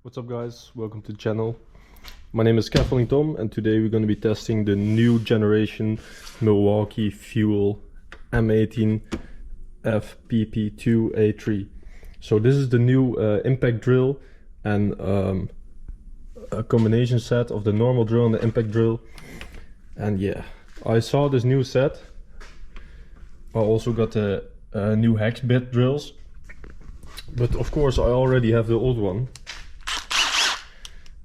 What's up guys, welcome to the channel. My name is Tom and today we're going to be testing the new generation Milwaukee Fuel M18 FPP2A3. So this is the new impact drill and a combination set of the normal drill and the impact drill. And yeah, I saw this new set. I also got the new hex bit drills, but of course I already have the old one.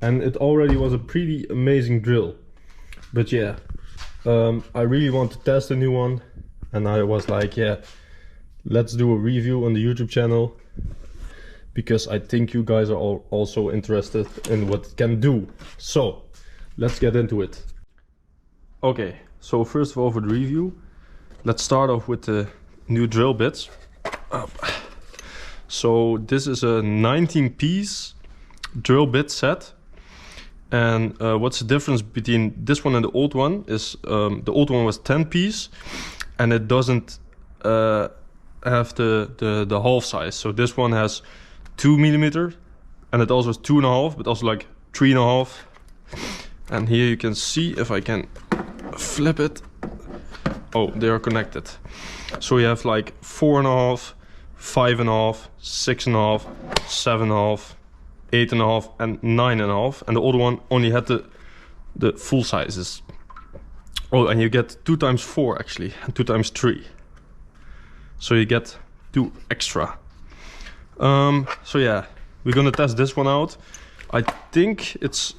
And it already was a pretty amazing drill. But yeah, I really want to test a new one. And I was like, yeah, let's do a review on the YouTube channel. Because I think you guys are all also interested in what it can do. So, let's get into it. Okay, so first of all for the review, let's start off with the new drill bits. So this is a 19-piece drill bit set. And what's the difference between this one and the old one is the old one was 10-piece and it doesn't have the half size. So this one has 2 millimeter and it also has 2.5, but also like 3.5. And here you can see, if I can flip it, oh, they are connected. So you have like 4.5, 5.5, 6.5, 7.5, 8.5 and 9.5, and the older one only had the full sizes. Oh, and you get 2 times 4 actually, and 2 times 3. So you get 2 extra. So yeah, we're gonna test this one out. I think it's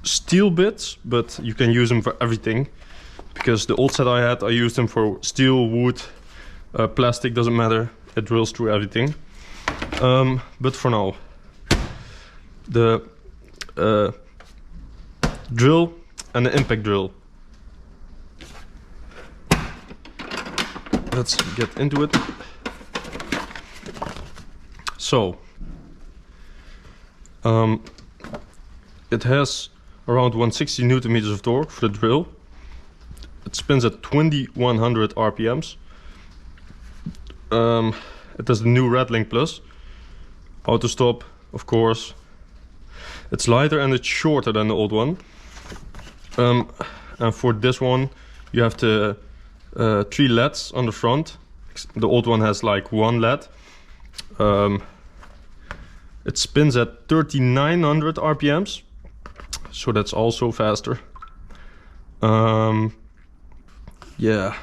steel bits, but you can use them for everything. Because the old set I had, I used them for steel, wood, plastic, doesn't matter. It drills through everything. But for now, the drill and the impact drill. Let's get into it. So it has around 160 Newton meters of torque for the drill. It spins at 2100 RPMs. It has the new Rattling Plus. Auto stop, of course. It's lighter and it's shorter than the old one. And for this one, you have the 3 LEDs on the front. The old one has like 1 LED. It spins at 3900 RPMs, so that's also faster. Yeah,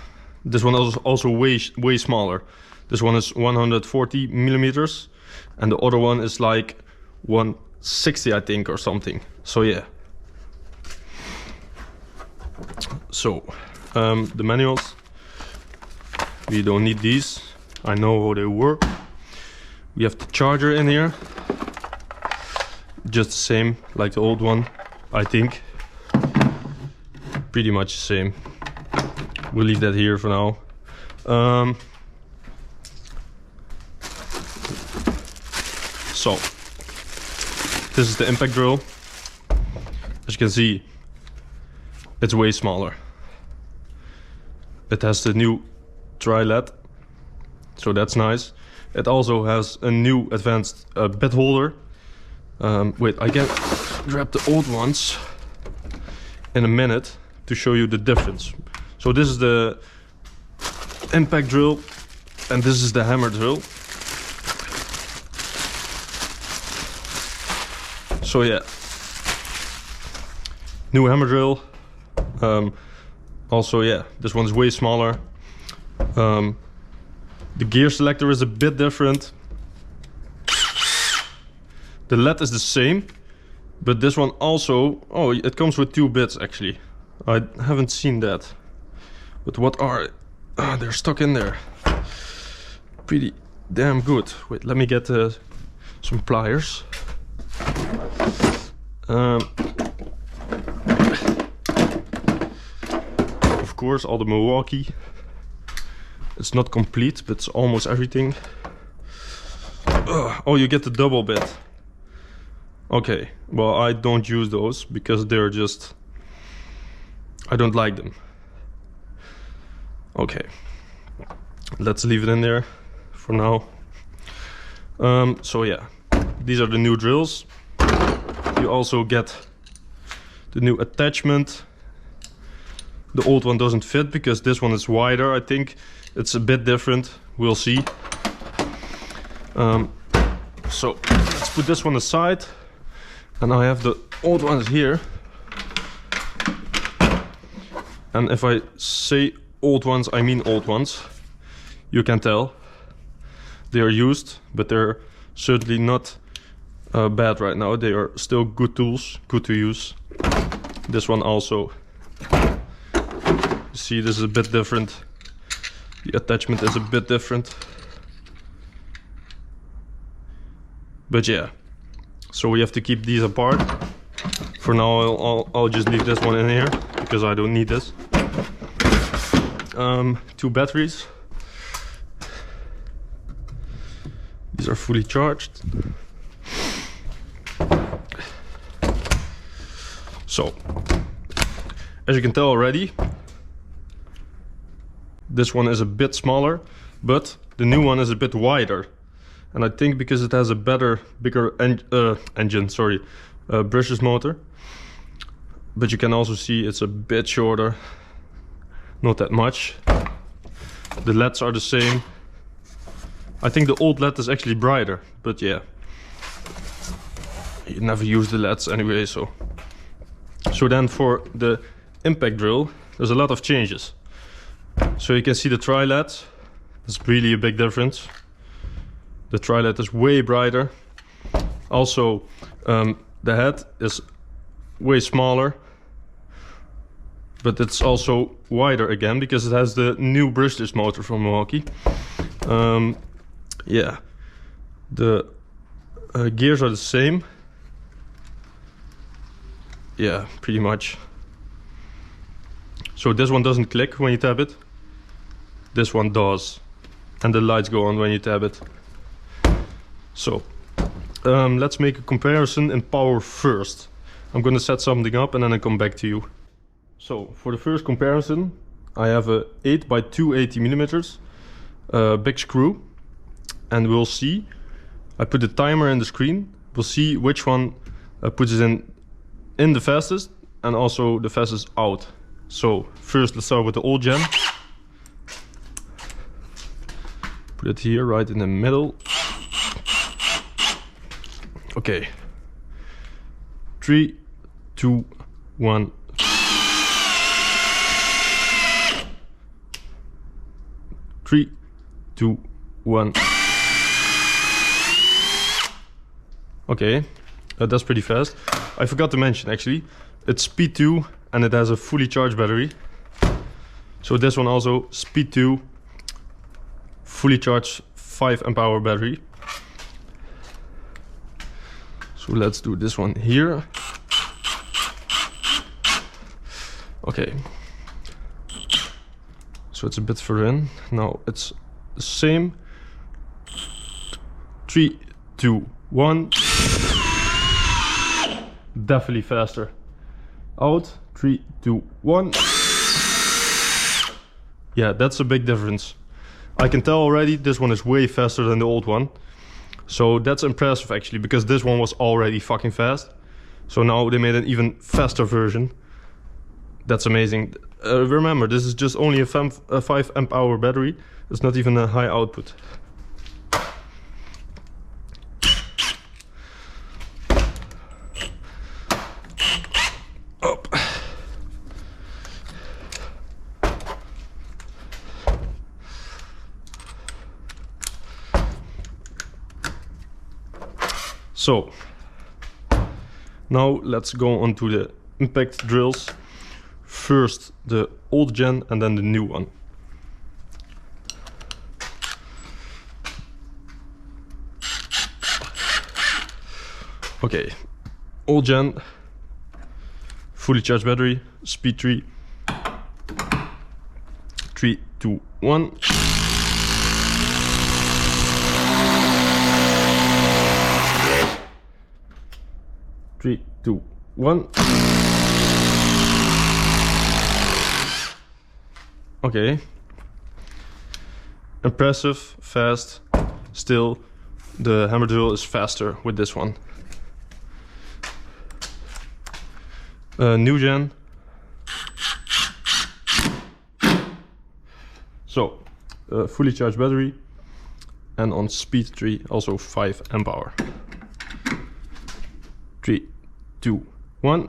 this one is also way smaller. This one is 140 millimeters. And the other one is like 160, I think, or something. So yeah. So the manuals, we don't need these. I know how they work. We have the charger in here, just the same like the old one, I think. Pretty much the same. We'll leave that here for now. So, this is the impact drill. As you can see, it's way smaller. It has the new tri-LED, so that's nice. It also has a new advanced bit holder. Wait, I can grab the old ones in a minute to show you the difference. So this is the impact drill and this is the hammer drill. So yeah, new hammer drill. Also yeah, this one's way smaller. The gear selector is a bit different. The LED is the same, but this one also, oh, it comes with 2 bits actually. I haven't seen that. But what are, they're stuck in there. Pretty damn good. Wait, let me get some pliers. Of course, all the Milwaukee. It's not complete, but it's almost everything. Oh, you get the double bit. Okay, well, I don't use those because they're just, I don't like them. Okay, let's leave it in there for now. So yeah, these are the new drills. You also get the new attachment. The old one doesn't fit because this one is wider. I think it's a bit different. We'll see. So let's put this one aside. And I have the old ones here. And if I say old ones, I mean old ones. You can tell. They are used, but they're certainly not bad right now. They are still good tools, good to use. This one also. You see, this is a bit different. The attachment is a bit different. But yeah, so we have to keep these apart. For now, I'll just leave this one in here because I don't need this. 2 batteries. These are fully charged. So, as you can tell already, this one is a bit smaller, but the new one is a bit wider. And I think because it has a bigger engine, brushless motor. But you can also see it's a bit shorter, not that much. The LEDs are the same. I think the old LED is actually brighter, but yeah. You never use the LEDs anyway, so. So then for the impact drill, there's a lot of changes. So you can see the tri-LED, it's really a big difference. The tri-LED is way brighter. Also, the head is way smaller, but it's also wider again because it has the new brushless motor from Milwaukee. Yeah, the gears are the same. Yeah, pretty much. So this one doesn't click when you tap it. This one does. And the lights go on when you tap it. So, let's make a comparison in power first. I'm gonna set something up and then I come back to you. So, for the first comparison, I have a 8 by 280 millimeters big screw. And we'll see, I put the timer in the screen. We'll see which one puts it in the fastest and also the fastest out. So first let's start with the old gen. Put it here right in the middle. Okay. 3, 2, 1. Three, 2, 1. Okay, that's pretty fast. I forgot to mention actually, it's speed 2 and it has a fully charged battery. So this one also speed 2, fully charged 5 amp hour battery. So let's do this one here. Okay. So it's a bit further in. Now it's the same. 3, 2, 1. Definitely faster. Out. 3, 2, 1. Yeah, that's a big difference. I can tell already this one is way faster than the old one. So that's impressive actually, because this one was already fucking fast. So now they made an even faster version. That's amazing. Remember, this is just only a 5 amp hour battery. It's not even a high output. Up. So now let's go on to the impact drills. First the old gen and then the new one. Okay, old gen, fully charged battery, speed 3. 3, 2, 1. Three, 2, 1. Okay. Impressive, fast, still the hammer drill is faster with this one. New gen. So, fully charged battery, and on speed 3 also 5 amp hour. 3, 2, 1.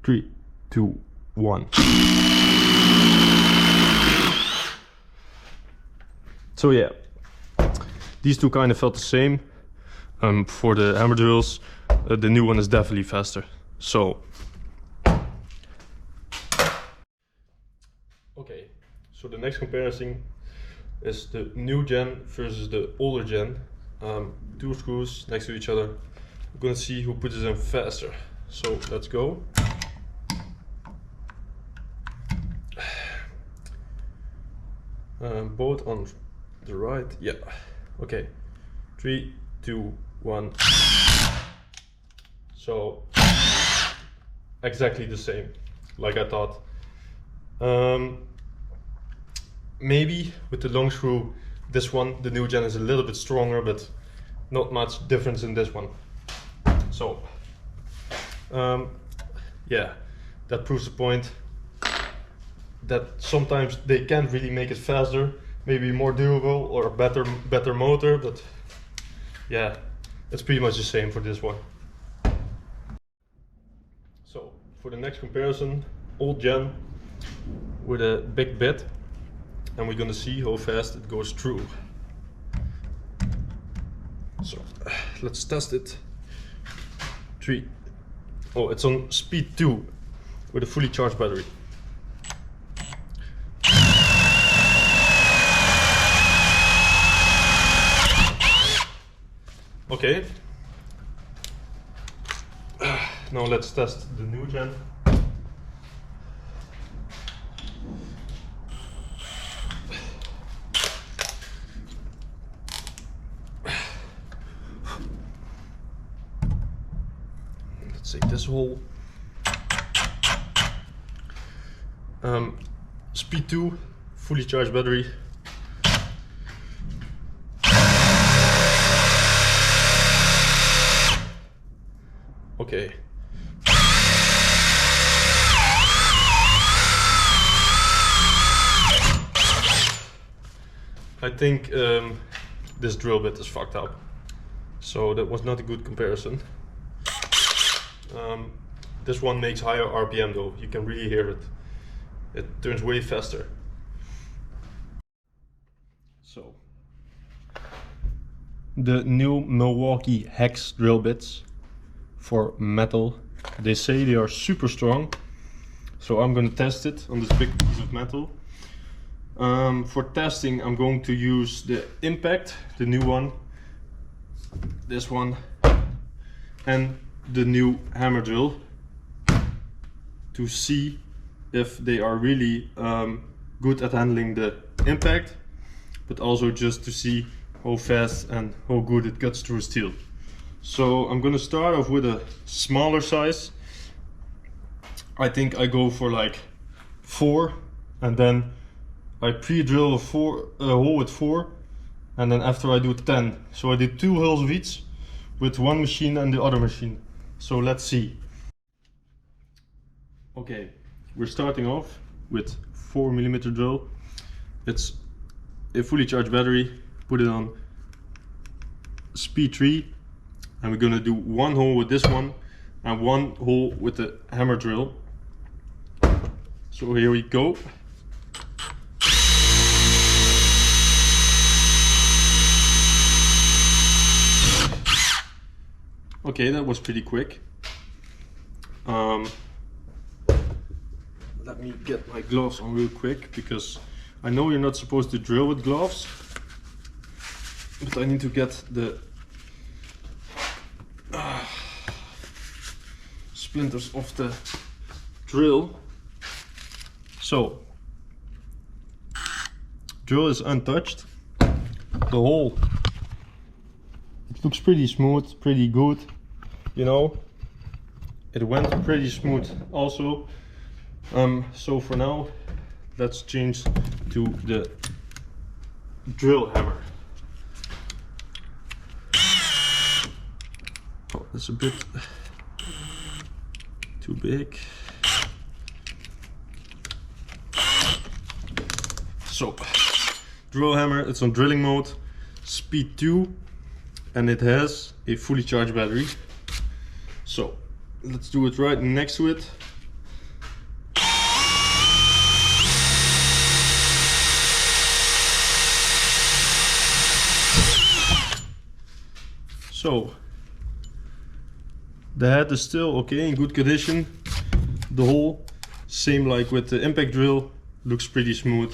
Three, two, one. So yeah, these two kind of felt the same. For the hammer drills, the new one is definitely faster. So, okay, so the next comparison is the new gen versus the older gen. Two screws next to each other. We're gonna see who puts them faster. So let's go. Both on the right. Yeah. Okay. 3, 2, 1. So exactly the same, like I thought. Maybe with the long screw, this one, the new gen, is a little bit stronger, but not much difference in this one. So yeah, that proves the point that sometimes they can't really make it faster, maybe more durable or a better motor, but yeah, it's pretty much the same for this one. So for the next comparison, old gen with a big bit, and we're gonna see how fast it goes through. So let's test it. 3. Oh, it's on speed 2 with a fully charged battery. Okay. Now let's test the new gen. Let's take this hole. Speed 2, fully charged battery. Okay. I think this drill bit is fucked up. So that was not a good comparison. This one makes higher RPM though. You can really hear it. It turns way faster. So the new Milwaukee hex drill bits for metal. They say they are super strong, so I'm going to test it on this big piece of metal. For testing, I'm going to use the Impact, the new one, this one, and the new hammer drill to see if they are really good at handling the impact, but also just to see how fast and how good it cuts through steel. So I'm gonna start off with a smaller size. I think I go for like 4, and then I pre-drill a hole with 4, and then after I do 10. So I did 2 holes of each with one machine and the other machine. So let's see. Okay, we're starting off with 4mm drill. It's a fully charged battery. Put it on speed 3. And we're gonna do 1 hole with this one and 1 hole with the hammer drill. So here we go. Okay, that was pretty quick. Let me get my gloves on real quick, because I know you're not supposed to drill with gloves, but I need to get the splinters off the drill. So, drill is untouched. The hole, it looks pretty smooth, pretty good, you know. It went pretty smooth also. So for now, let's change to the drill hammer. Oh, that's a bit too big. So, drill hammer, it's on drilling mode, speed 2, and it has a fully charged battery. So, let's do it right next to it. So, the head is still okay, in good condition. The hole, same like with the impact drill, looks pretty smooth.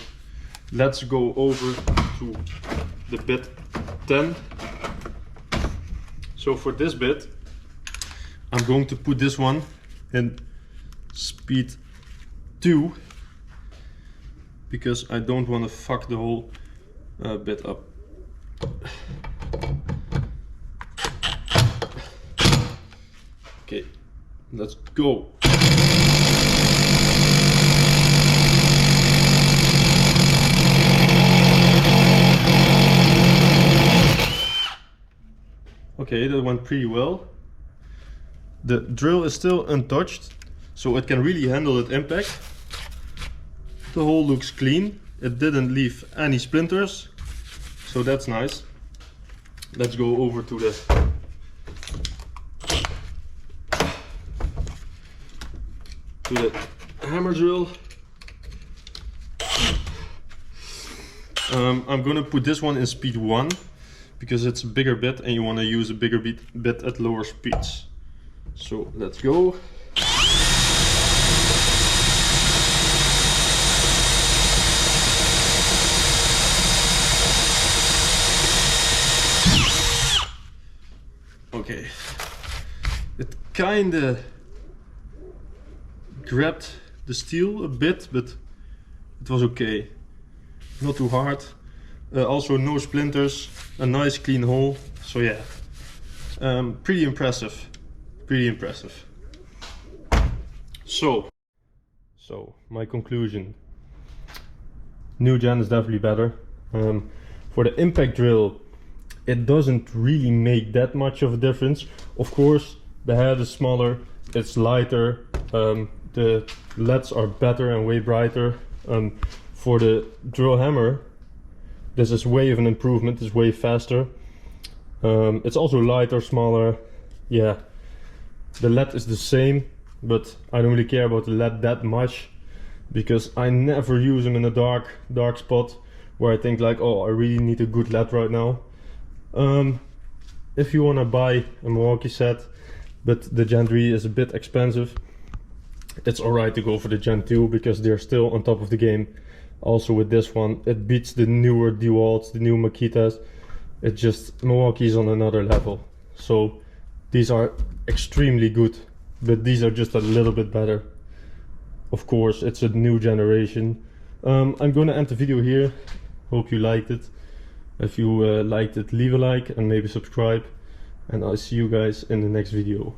Let's go over to the bit 10. So for this bit, I'm going to put this one in speed 2 because I don't want to fuck the whole bit up. Okay, let's go. Okay, that went pretty well. The drill is still untouched, so it can really handle that impact. The hole looks clean. It didn't leave any splinters, so that's nice. Let's go over to the hammer drill. I'm gonna put this one in speed 1 because it's a bigger bit and you want to use a bigger bit at lower speeds. So let's go. Okay, it kinda grabbed the steel a bit, but it was okay. Not too hard. Also no splinters, a nice clean hole. So yeah, pretty impressive. Pretty impressive. So my conclusion. New gen is definitely better. For the impact drill, it doesn't really make that much of a difference. Of course, the head is smaller, it's lighter, the LEDs are better and way brighter. For the drill hammer, this is way of an improvement, it's way faster. It's also lighter, smaller. Yeah, the LED is the same, but I don't really care about the LED that much because I never use them in a dark spot where I think like, oh, I really need a good LED right now. If you want to buy a Milwaukee set, but the Gen 3 is a bit expensive, it's alright to go for the Gen 2 because they're still on top of the game. Also with this one, it beats the newer DeWalt's, the new Makitas. It's just, Milwaukee's on another level. So these are extremely good, but these are just a little bit better. Of course, it's a new generation. I'm gonna end the video here. Hope you liked it. If you liked it, leave a like and maybe subscribe. And I'll see you guys in the next video.